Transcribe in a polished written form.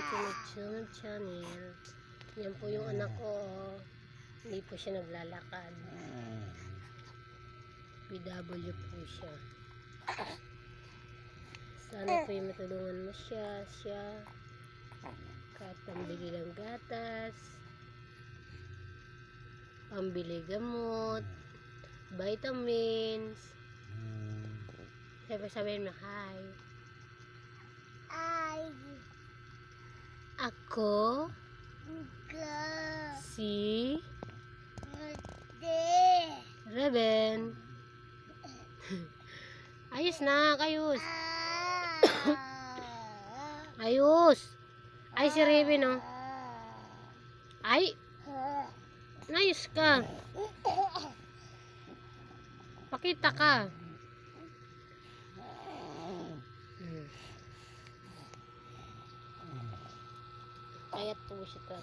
sunod-sunod channel. Yan po yung anak ko. Hindi po siya naglalakad. PW po siya. Sana po yung matulungan mo siya. Kahit pambili ng gatas, pambili gamot, vitamins. Sabihin mo, hi. Ako si Reben. Ayos na, ayos. Ayos. Ay, si Reben, oh. Ay. Ayos ka. Pakita ka. Kaya po siya.